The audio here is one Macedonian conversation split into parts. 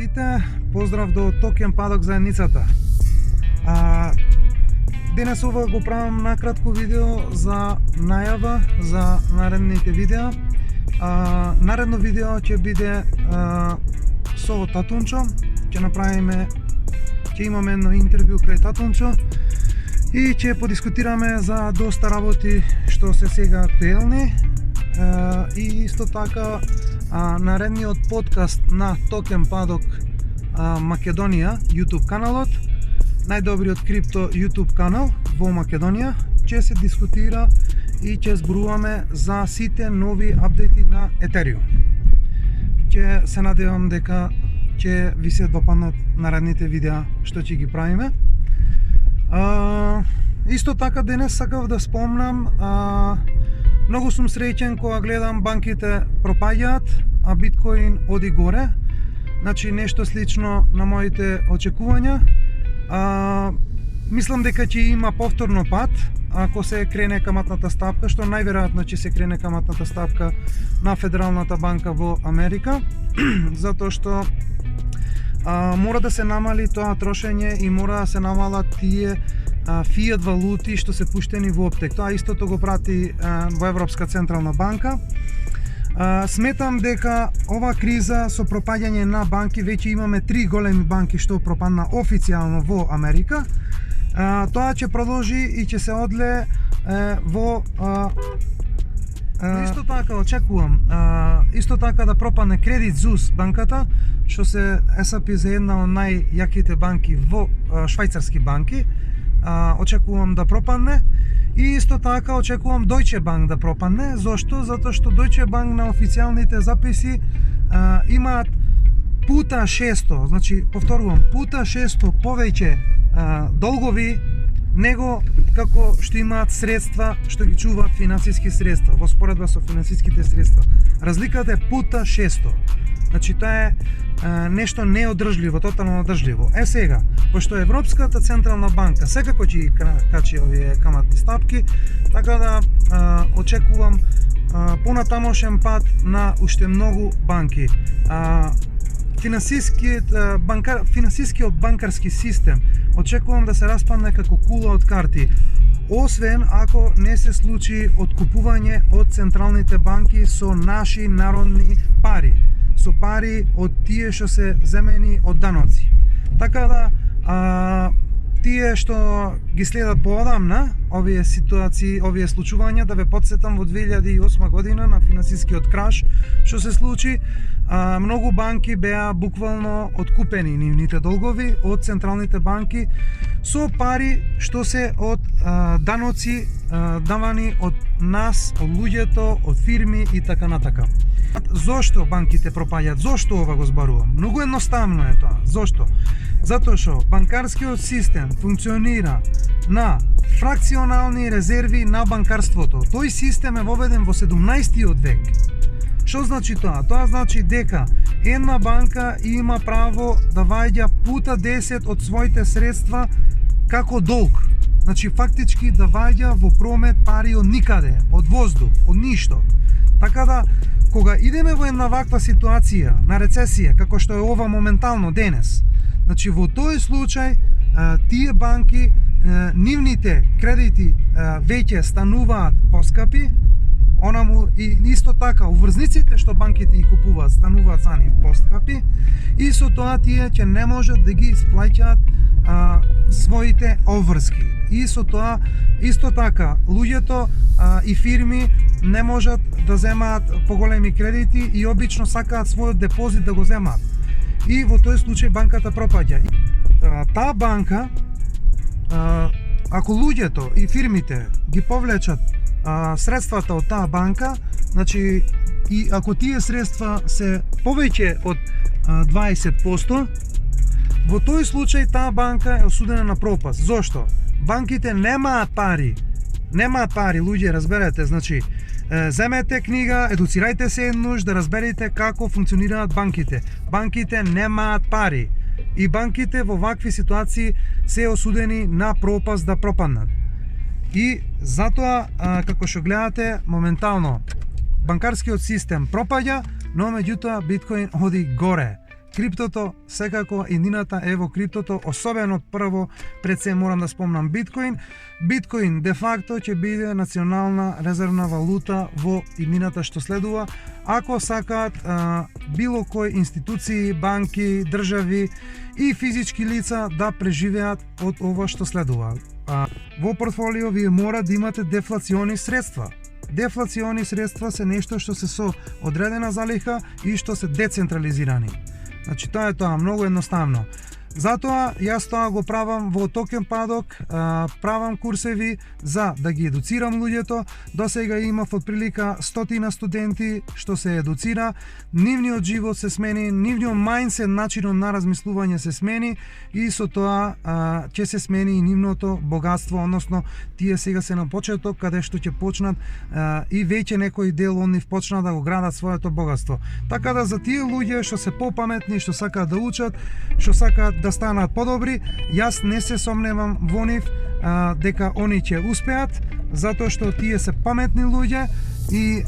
сите, поздрав до Токен Падок заедницата. Денес ова го правам накратко видео за најава за наредните видеа. Наредно видео ќе биде со Татунчо, ќе имаме едно интервју кај Татунчо и ќе подискутираме за доста работи што се сега актуелни. И исто така наредниот подкаст на Токен Падок Македонија, YouTube каналот, најдобриот крипто YouTube канал во Македонија, ќе се дискутира и ќе зборуваме за сите нови апдејти на Ethereum. Ќе се надевам дека ќе ви се допаднат наредните видеа што ќе ги правиме. Исто така денес сакав да спомнам, многу сум среќен кога гледам банките пропаѓаат, а биткоин оди горе. Значи нешто слично на моите очекувања. Мислам дека ќе има повторно пат ако се крене каматната стапка, што најверојатно ќе се крене каматната стапка на Федералната банка во Америка, затоа што мора да се намали тоа трошење и мора да се намалат тие фиат валути што се пуштени во оптек. Тоа истото го прати во Европска централна банка. Сметам дека ова криза со пропаѓање на банки, веќе имаме 3 големи банки што пропадна официјално во Америка. Тоа ќе продолжи и ќе се одле во исто така очекувам исто така да пропадне Credit Suisse банката, што се SAP за една од најјаките банки во швајцарски банки. Очекувам да пропадне и исто така очекувам Deutsche Bank да пропадне. Зошто? Затоа што Deutsche Bank на официјалните записи имаат пута 600, значи повторувам, пута 600 повеќе долгови него како што имаат средства што ги чуваат финансиски средства во споредба со финансиските средства. Разликата е пута 600. Значи тоа е нешто неодржливо, тотално одржливо. Сега, пошто Европската централна банка секако ќе качи овие каматни стапки, така да очекувам понатамошен пат на уште многу банки. Финансискиот банкарски систем очекувам да се распадне како кула од карти, освен ако не се случи откупување од централните банки со наши народни пари, со пари од тие што се земени од даноци. Така да тие што ги следат поодамна овие ситуации, овие случувања, да ве потсетам во 2008 година на финансискиот краш што се случи, многу банки беа буквално откупени нивните долгови од централните банки со пари што се од даноци давани од нас, од луѓето, од фирми и така натака. Зошто банките пропаѓаат? Зошто ова го зборувам? Многу едноставно е тоа. Зошто? Затоа што банкарскиот систем функционира на фракционални резерви на банкарството. Тој систем е воведен во 17-тиот век. Што значи тоа? Тоа значи дека една банка има право да ваѓа пута 10 од своите средства како долг. Значи фактички да ваѓа во промет пари од никаде, од воздух, од ништо. Така да, кога идеме во една ваква ситуација на рецесија, како што е ова моментално денес, значи во тој случај тие банки, нивните кредити веќе стануваат поскапи, и исто така уврзниците што банките ги купуваат стануваат за нив поскапи и со тоа тие ќе не можат да ги исплаќаат своите обврски. И со тоа исто така луѓето и фирми не можат да земаат поголеми кредити и обично сакаат својот депозит да го земаат. И во тој случај банката пропаѓа. Таа банка, ако луѓето и фирмите ги повлечат средствата од таа банка, значи и ако тие средства се повеќе од 20%, во тој случај таа банка е осудена на пропаст. Зошто? Банките немаат пари. Немаат пари, луѓе, разберете, значи земете книга, едуцирајте се еднуш да разберете како функционираат банките. Банките немаат пари и банките во вакви ситуации се осудени на пропаст да пропаднат. И затоа, како што гледате, моментално банкарскиот систем пропаѓа, но меѓутоа биткоин оди горе. криптото, секако иднината е во криптото, особено прво пред се морам да спомнам биткоин. Биткоин де факто ќе биде национална резервна валута во иднината што следува, ако сакаат било кои институции, банки, држави и физички лица да преживеат од ова што следува. Во портфолио вие мора да имате дефлациони средства. Дефлациони средства се нешто што се со одредена залиха и што се децентрализирани. Значи тоа е тоа, многу едноставно. Затоа јас тоа го правам во токен падок, правам курсеви за да ги едуцирам луѓето. До сега имав отприлика 100 студенти што се едуцира, нивниот живот се смени, нивниот мајндсет, начинот на размислување се смени и со тоа ќе се смени и нивното богатство, односно тие сега се на почеток каде што ќе почнат и веќе некој дел од нив почна да го градат своето богатство. Така да за тие луѓе што се попаметни, што сакаат да учат, што сакаат да станат подобри, јас не се сомневам во нив дека они ќе успеат, затоа што тие се паметни луѓе и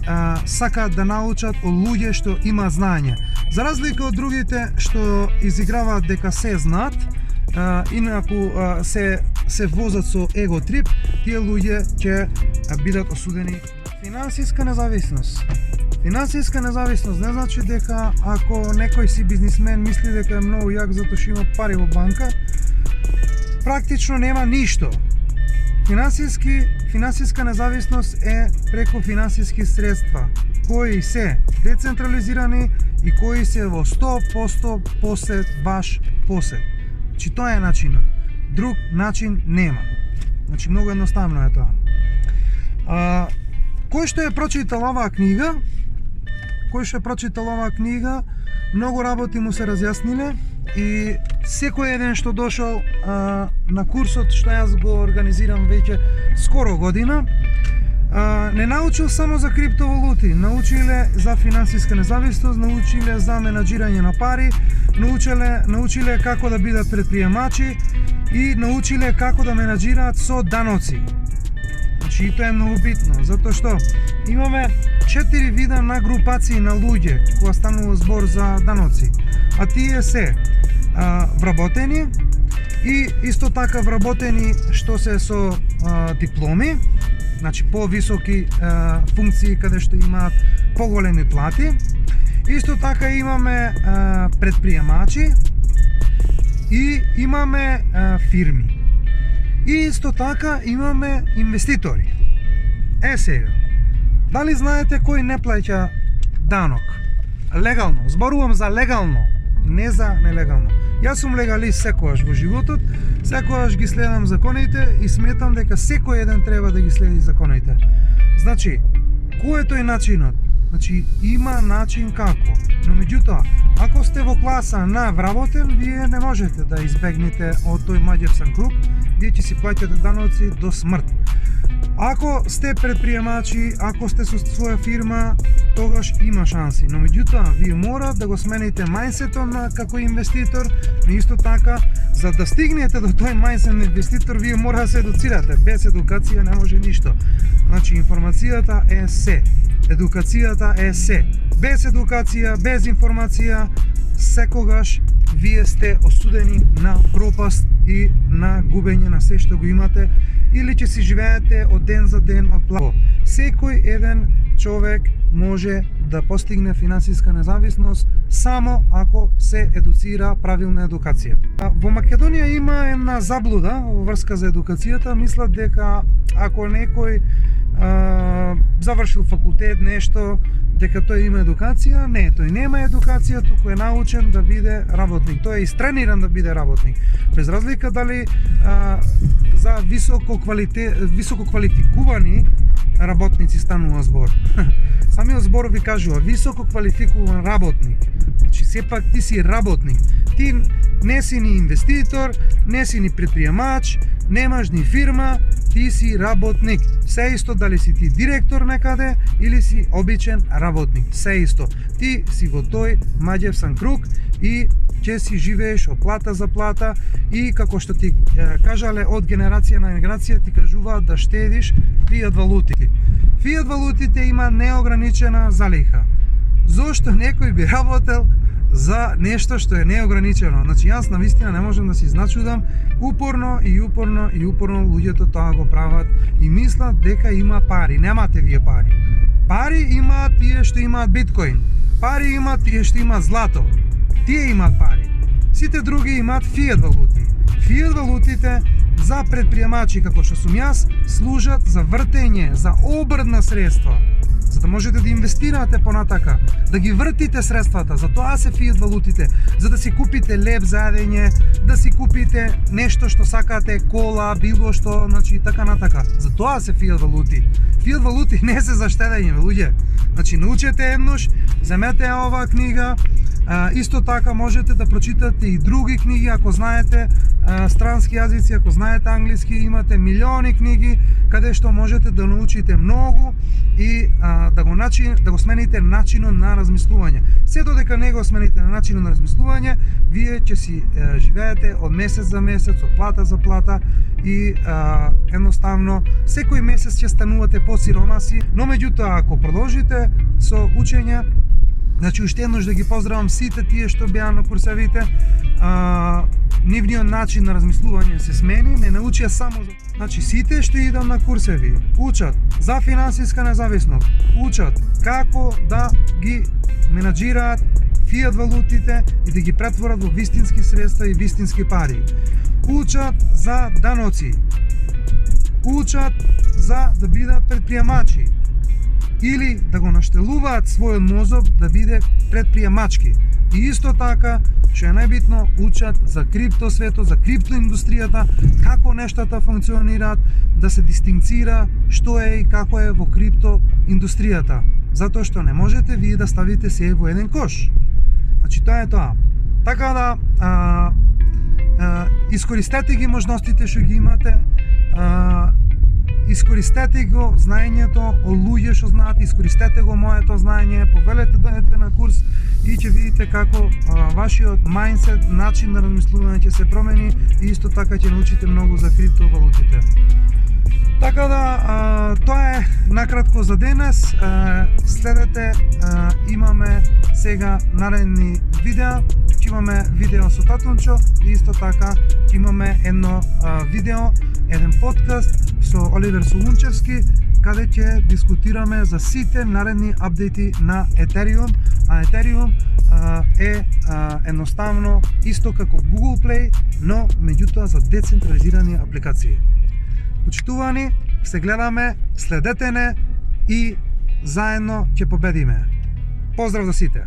сакаат да научат од луѓе што има знаење. За разлика од другите што изиграваат дека се знаат, инаку се возат со его трип, тие луѓе ќе бидат осудени. Финансиска независност. Финансиска независност не значи дека ако некој си бизнисмен мисли дека е многу јак затоа што има пари во банка, практично нема ништо. Финансиска независност е преку финансиски средства кои се децентрализирани и кои се во 100% посед ваш посед. Значи тоа е начинот. Друг начин нема. Значи многу едноставно е тоа. Кој што е прочитал оваа книга, многу работи му се разјасниле и секој еден што дошол на курсот што јас го организирам веќе скоро година, не научил само за криптовалути, научиле за финансиска независност, научиле за менаџирање на пари, научиле како да бидат предприемачи и научиле како да менаџираат со даноци. Значи, тоа е многу битно, затоа што имаме 4 вида на групации на луѓе кога станува збор за даноци. А тие се вработени и исто така вработени што се со дипломи, значи повисоки функции каде што имаат поголеми плати. Исто така имаме предприемачи и имаме фирми. И исто така имаме инвеститори. Сега, дали знаете кој не плаќа данок? Легално, зборувам за легално, не за нелегално. Јас сум легалист секогаш во животот, секогаш ги следам законите и сметам дека секој еден треба да ги следи законите. Значи, кој е тој начинот? Значи, има начин како. Но меѓутоа, ако сте во класа на вработен, вие не можете да избегнете од тој маѓевсан круг, вие ќе си плаќате даноци до смрт. Ако сте предприемачи, ако сте со своја фирма, тогаш има шанси. Но меѓутоа, вие мора да го смените мајндсетот на како инвеститор, но исто така, за да стигнете до тој мајндсет на инвеститор, вие мора да се едуцирате. Без едукација не може ништо. Значи, информацијата е се. Едукацијата е се. Без едукација, без информација, секогаш вие сте осудени на пропаст и на губење на се што го имате, или ќе си живеете од ден за ден од плаво. Секој еден човек може да постигне финансиска независност само ако се едуцира правилна едукација. Во Македонија има една заблуда во врска за едукацијата. Мислат дека ако некој завршил факултет нешто, дека тој има едукација. Не, тој нема едукација, туку е научен да биде работник. Тој е истрениран да биде работник. Без разлика дали за високо квалификувани работници станува збор. Самиот збор ви кажува високо квалификуван работник. Значи сепак ти си работник. Ти не си ни инвеститор, не си ни предприемач, немаш ни фирма, ти си работник. Се исто дали си ти директор некаде или си обичен работник. Се исто. Ти си во тој маѓевсан круг и ќе си живееш од плата за плата и како што ти кажале од генерација на генерација ти кажуваат да штедиш фиат валути. Фиат валутите има неограничена залиха. Зошто некој би работел за нешто што е неограничено. Значи јас навистина не можам да се изначудам, упорно луѓето тоа го прават и мислат дека има пари. Немате вие пари. Пари имаат тие што имаат биткоин. Пари имаат тие што имаат злато. Тие имаат пари. Сите други имаат фиат валути. Фиат валутите за предприемачи како што сум јас служат за вртење, за обрт на средства, за да можете да инвестирате понатака, да ги вртите средствата. За тоа се фиат валутите, за да си купите леб за јадење, да си купите нешто што сакате, кола, било што, значи така натака. За тоа се фиат валути. Фиат валути не се за штедење, луѓе. Значи научете еднош, земете оваа книга. Исто така можете да прочитате и други книги, ако знаете странски јазици, ако знаете англиски, имате милиони книги каде што можете да научите многу и да го смените начинот на размислување. Се додека не го смените на начинот на размислување, вие ќе си живеете од месец за месец, од плата за плата и едноставно секој месец ќе станувате посиромаси, но меѓутоа ако продолжите со учење, значи уште еднош да ги поздравам сите тие што беа на курсевите, нивниот начин на размислување се смени, не научија само за... Значи сите што идат на курсеви учат за финансиска независност, учат како да ги менаџираат фиат валутите и да ги претворат во вистински средства и вистински пари. Учат за даноци. Учат за да бидат предприемачи или да го наштелуваат својот мозок да биде предприемачки. И исто така, што е најбитно, учат за крипто светот, за криптоиндустријата, како нештата функционираат, да се дистинцира што е и како е во криптоиндустријата. Затоа што не можете вие да ставите се во еден кош. Значи тоа е тоа. Така да искористете ги можностите што ги имате, искористете го знаењето од луѓе што знаат, искористете го моето знаење, повелете дојдете на курс и ќе видите како вашиот мајндсет, начин на размислување ќе се промени и исто така ќе научите многу за криптовалутите. Така да, тоа е накратко за денес. Следете, имаме сега наредни видеа, ќе имаме видео со Татунчо и исто така ќе имаме едно видео, еден подкаст со Оливер Солунчевски, каде ќе дискутираме за сите наредни апдејти на Ethereum, а Ethereum е едноставно исто како Google Play, но меѓутоа за децентрализирани апликации. Почитувани, се гледаме, следете не и заедно ќе победиме. Поздрав до сите!